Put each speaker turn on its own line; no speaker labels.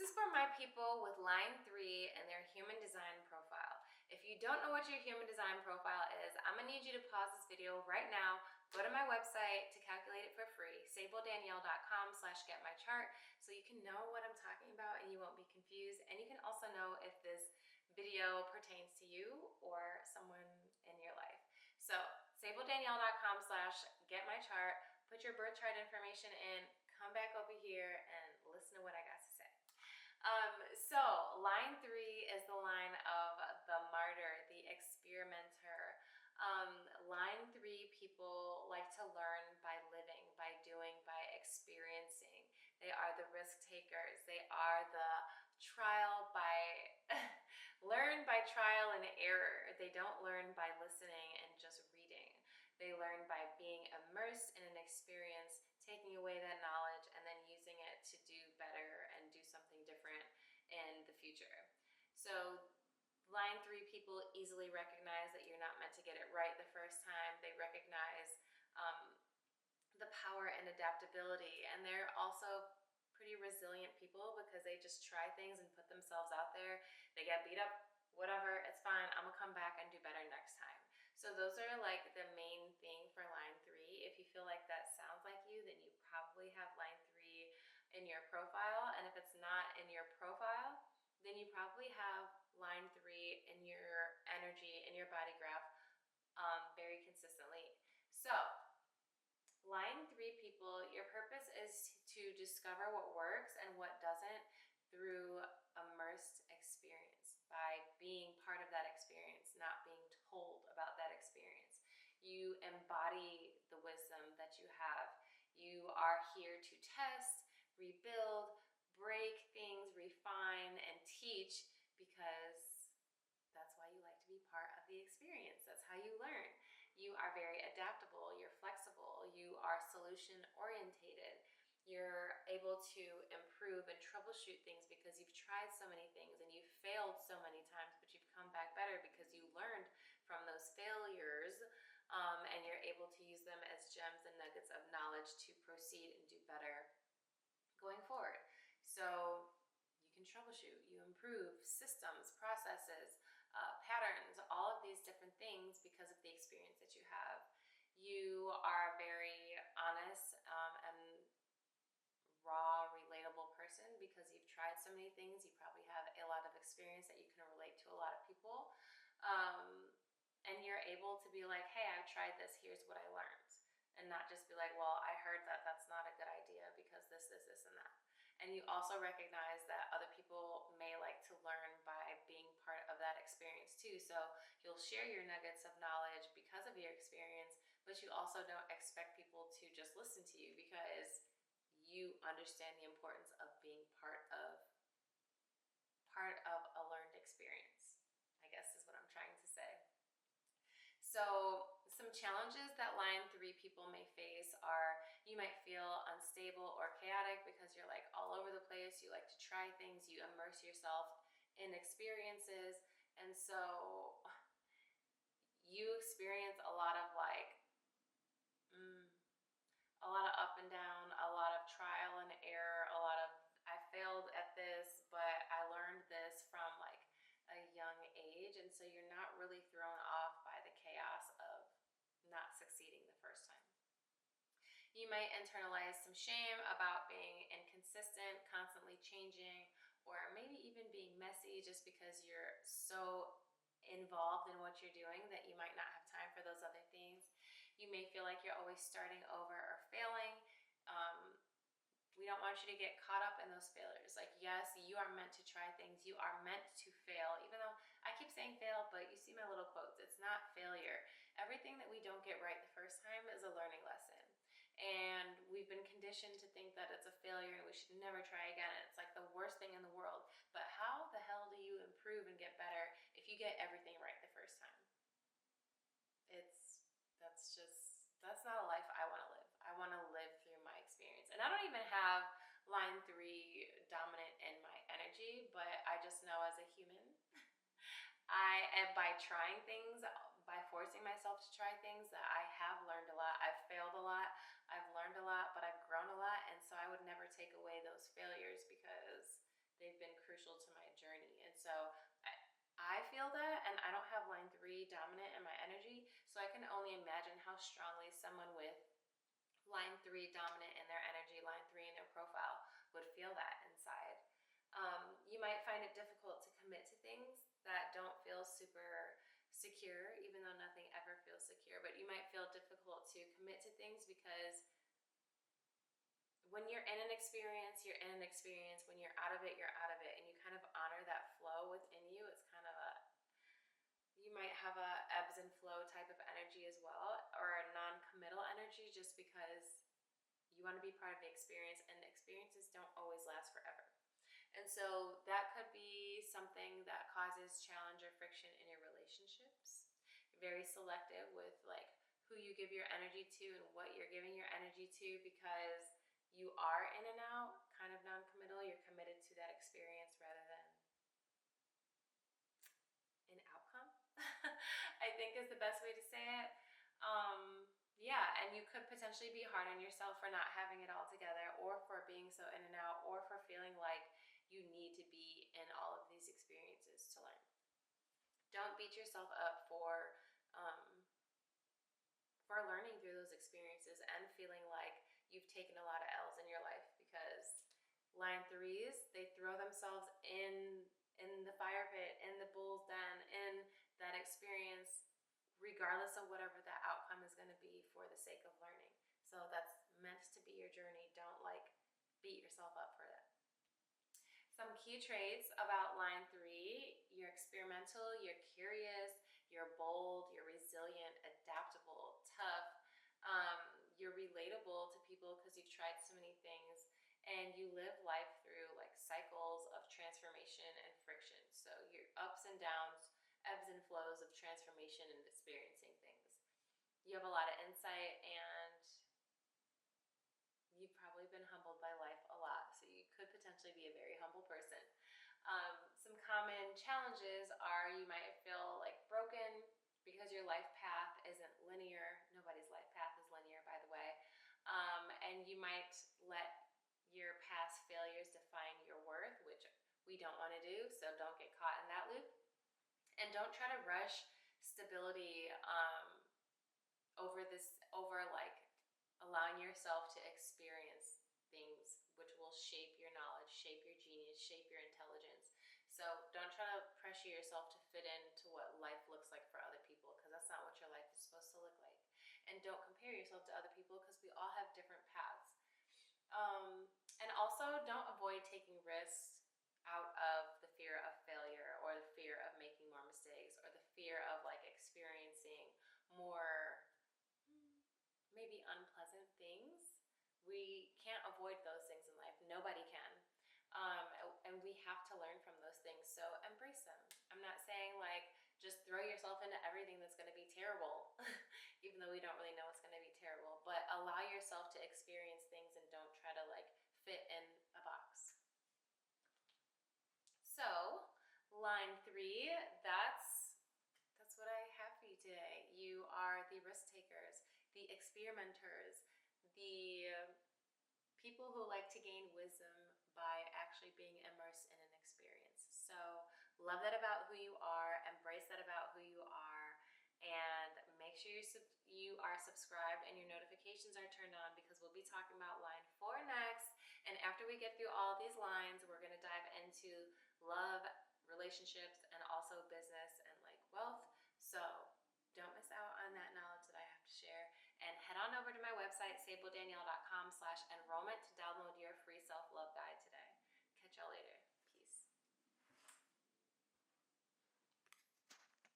is for my people with line 3 and their human design profile. If you don't know what your human design profile is, I'm gonna need you to pause this video right now, go to my website to calculate it for free, sabledanielle.com/getmychart, so you can know what I'm talking about and you won't be confused. And you can also know if this video pertains to you or someone in your life. So sabledanielle.com/getmychart, put your birth chart information in, come back over here and listen to what I got to say. So line 3 is the line of the martyr, the experimenter. Line 3 people like to learn by living, by doing, by experiencing. They are the risk takers. They are the learn by trial and error. They don't learn by listening and just reading. They learn by being immersed in an experience, taking away that knowledge, and then using it to do better and do something different in the future. So line 3 people easily recognize that you're not meant to get it right the first time. They recognize the power and adaptability, and they're also pretty resilient people because they just try things and put themselves out there. They get beat up, whatever, it's fine, I'm gonna come back and do better next time. So those are like the main thing for line 3. If you feel like that sounds like you, then you probably have line 3 in your profile. And if it's not in your profile, then you probably have line 3 in your energy, in your body graph, very consistently. So line 3 people, your purpose is to discover what works and what doesn't through immersed experience, by being part of that experience, not being told about that experience. You embody the wisdom that you have. You are here to test, rebuild, break things, refine, and teach, because that's why you like to be part of the experience. That's how you learn. You are very adaptable, you're flexible, you are solution orientated. You're able to improve and troubleshoot things because you've tried so many things and you've failed so many times, but you've come back better because you learned from those failures, and you're able to use them as gems and nuggets of knowledge to proceed and do better going forward. So you can troubleshoot, you improve systems, processes, patterns, all of these different things because of the experience that you have. You are a very honest and raw, relatable person because you've tried so many things. You probably have a lot of experience that you can relate to a lot of people. And you're able to be like, hey, I've tried this, here's what I learned. And not just be like, well, I heard that that's not a good idea because this, and that. And you also recognize that other people may like to learn by being part of that experience too. So you'll share your nuggets of knowledge because of your experience, but you also don't expect people to just listen to you because you understand the importance of being part of a learned experience, I guess is what I'm trying to say. So some challenges that line 3 people may face are, you might feel unstable or chaotic because you're like all over the place. You like to try things, you immerse yourself in experiences, and so you experience a lot of a lot of up and down, a lot of trial and error, a lot of I failed at this, but I learned this from like a young age, and so you're not really thrown off by the chaos of not succeeding the first time. You might internalize some shame about being inconsistent, constantly changing, or maybe even being messy just because you're so involved in what you're doing that you might not have time for those other things. You may feel like you're always starting over or failing. We don't want you to get caught up in those failures. Like, yes, you are meant to try things. You are meant to fail, even though I keep saying fail, but you see my little quotes. It's not failure. Everything that we don't get right the first time is a learning lesson. And we've been conditioned to think that it's a failure and we should never try again. It's like the worst thing in the world. But how the hell do you improve and get better if you get everything right the first time? That's not a life I want to live. I want to live through my experience. And I don't even have line 3 dominant in my energy, but I just know as a human, by trying things, by forcing myself to try things, that I have learned a lot. I've failed a lot, I've learned a lot, but I've grown a lot. And so I would never take away those failures because they've crucial to my journey. And so I feel that, and I don't have line 3 dominant in my energy, so I can only imagine how strongly someone with line 3 dominant in their energy, line 3 in their profile, would feel that inside. You might find it difficult to commit to things that don't feel super secure, even though nothing ever feels secure. But you might feel difficult to commit to things because when you're in an experience, you're in an experience. When you're out of it, you're out of it. And you kind of honor that flow within you. It's kind of you might have a ebbs and flow type of energy as well, or a non-committal energy, just because you want to be part of the experience, and experiences don't always last forever. And so that could be something that causes challenge or friction in your relationships. Very selective with like who you give your energy to and what you're giving your energy to, because you are in and out, kind of non-committal. You're committed to that experience rather than an outcome. I think is the best way to say it. Yeah, and you could potentially be hard on yourself for not having it all together, or for being so in and out, or for feeling like you need to be in all of these experiences to learn. Don't beat yourself up for learning through those experiences and feeling like you've taken a lot of L's in your life, because line 3s, they throw themselves in the fire pit, in the bull's den, in that experience, regardless of whatever that outcome is going to be, for the sake of learning. So that's meant to be your journey. Don't like beat yourself up for that. Some key traits about line 3: you're experimental, you're curious, you're bold, you're resilient, adaptable, tough. You're relatable to people because you've tried so many things, and you live life through like cycles of transformation and friction. So your ups and downs, ebbs and flows of transformation and experiencing things. You have a lot of insight, and you've probably been humbled by life a lot, so you could potentially be a very humble person. Some common challenges are you might feel like broken because your life path isn't linear. Nobody's life path is linear, by the way. And you might let your past failures define your worth, which we don't want to do, so don't get caught in that loop. And don't try to rush stability over like allowing yourself to experience things which will shape your knowledge, shape your genius, shape your intelligence. So don't try to pressure yourself to fit into what life looks like for other people, because that's not what your life is supposed to look like. And don't compare yourself to other people, because we all have different paths. And also don't avoid taking risks out of the fear of failure, or the fear of making more mistakes, or the fear of like experiencing more maybe unpleasant things. We can't avoid those things in life. Nobody can. And we have to learn from those things. So embrace them. I'm not saying like just throw yourself into everything that's going to be terrible, even though we don't really know what's going to be terrible. But allow yourself to experience things, and don't try to like fit in a box. So line 3, that's what I have for you today. You are the risk takers, the experimenters, the people who like to gain wisdom by actually being immersed in an experience. So love that about who you are, embrace that about who you are, and make sure you are subscribed and your notifications are turned on, because we'll be talking about line 4 next. And after we get through all of these lines, we're going to dive into love, relationships, and also business and like wealth. So don't miss out on that knowledge that I have to share. And head on over to my website, sabeldanielle.com/enrollment to download your